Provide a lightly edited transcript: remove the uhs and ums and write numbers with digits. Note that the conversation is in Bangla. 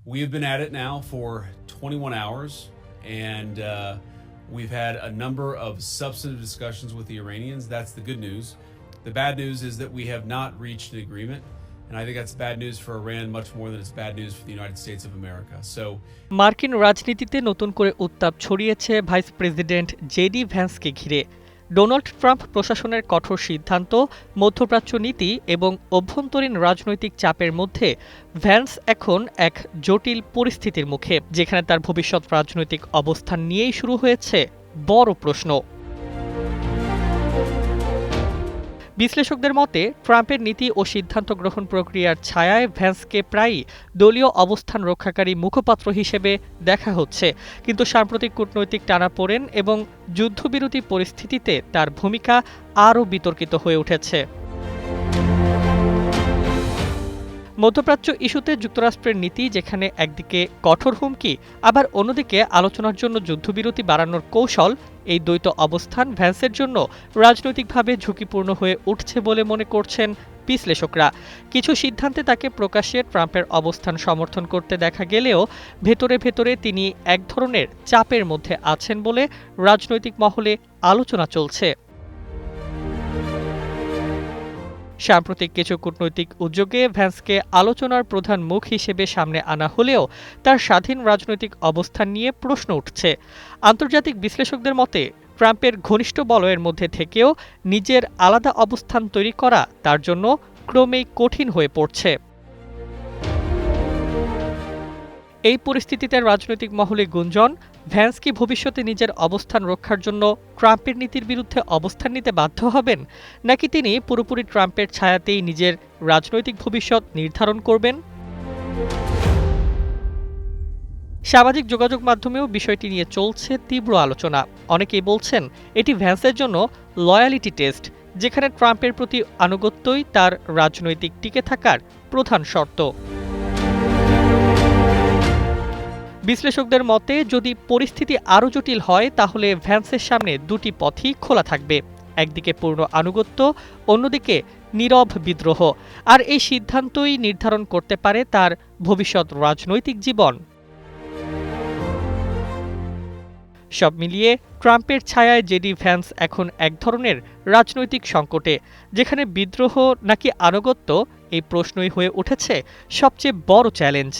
We have been at it now for 21 hours, and we've had a number of substantive discussions with the Iranians. That's the good news. The bad news is that we have not reached an agreement, and I think that's bad news for Iran much more than it's bad news for the United States of America. So, মার্কিন রাজনীতিতে নতুন করে উত্তাপ ছড়িয়েছে ভাইস প্রেসিডেন্ট জেডি ভ্যান্সকে ঘিরে। ডোনাল্ড ট্রাম্প প্রশাসনের কঠোর সিদ্ধান্ত, মধ্যপ্রাচ্য নীতি এবং অভ্যন্তরীণ রাজনৈতিক চাপের মধ্যে ভ্যান্স এখন এক জটিল পরিস্থিতির মুখে, যেখানে তার ভবিষ্যৎ রাজনৈতিক অবস্থান নিয়েই শুরু হয়েছে বড় প্রশ্ন। বিশ্লেষকদের মতে ট্রাম্পের নীতি ও সিদ্ধান্ত গ্রহণ প্রক্রিয়ার ছায়ায় ভ্যান্সকে প্রায়ই দলীয় অবস্থান রক্ষাকারী মুখপাত্র হিসেবে দেখা হচ্ছে, কিন্তু সাম্প্রতিক কূটনৈতিক টানাপোড়েন এবং যুদ্ধবিরতি পরিস্থিতিতে তার ভূমিকা আরও বিতর্কিত হয়ে উঠেছে। মধ্যপ্রাচ্য ইস্যুতে যুক্তরাষ্ট্রের নীতি যেখানে একদিকে কঠোর হুমকি, আবার অন্যদিকে আলোচনার জন্য যুদ্ধবিরতি বাড়ানোর কৌশল, এই দ্বৈত অবস্থান ভ্যান্সের জন্য রাজনৈতিকভাবে ঝুঁকিপূর্ণ হয়ে উঠছে বলে মনে করছেন বিশ্লেষকরা। কিছু সিদ্ধান্তে তাকে প্রকাশ্যে ট্রাম্পের অবস্থান সমর্থন করতে দেখা গেলেও ভেতরে ভেতরে তিনি এক ধরনের চাপের মধ্যে আছেন বলে রাজনৈতিক মহলে আলোচনা চলছে। সাম্প্রতিক কিছু কূটনৈতিক উদ্যোগে ভ্যান্সকে আলোচনার প্রধান মুখ হিসেবে সামনে আনা হলেও তার স্বাধীন রাজনৈতিক অবস্থান নিয়ে প্রশ্ন উঠছে। আন্তর্জাতিক বিশ্লেষকদের মতে ট্রাম্পের ঘনিষ্ঠ বলয়ের মধ্যে থেকেও নিজের আলাদা অবস্থান তৈরি করা তার জন্য ক্রমেই কঠিন হয়ে পড়ছে। এই পরিস্থিতিতে রাজনৈতিক মহলে গুঞ্জন, ভ্যান্স কি ভবিষ্যতে নিজের অবস্থান রক্ষার জন্য ট্রাম্পের নীতির বিরুদ্ধে অবস্থান নিতে বাধ্য হবেন, নাকি তিনি পুরোপুরি ট্রাম্পের ছায়াতেই নিজের রাজনৈতিক ভবিষ্যৎ নির্ধারণ করবেন? সামাজিক যোগাযোগ মাধ্যমেও বিষয়টি নিয়ে চলছে তীব্র আলোচনা। অনেকেই বলছেন এটি ভ্যান্সের জন্য লয়ালিটি টেস্ট, যেখানে ট্রাম্পের প্রতি আনুগত্যই তার রাজনৈতিক টিকে থাকার প্রধান শর্ত। বিশ্লেষকদের মতে যদি পরিস্থিতি আরও জটিল হয় তাহলে ভ্যান্সের সামনে দুটি পথই খোলা থাকবে, একদিকে পূর্ণ আনুগত্য, অন্যদিকে নীরব বিদ্রোহ, আর এই সিদ্ধান্তই নির্ধারণ করতে পারে তার ভবিষ্যৎ রাজনৈতিক জীবন। সব মিলিয়ে ট্রাম্পের ছায়ায় জেডি ভ্যান্স এখন এক ধরনের রাজনৈতিক সংকটে, যেখানে বিদ্রোহ নাকি আনুগত্য, এই প্রশ্নই হয়ে উঠেছে সবচেয়ে বড় চ্যালেঞ্জ।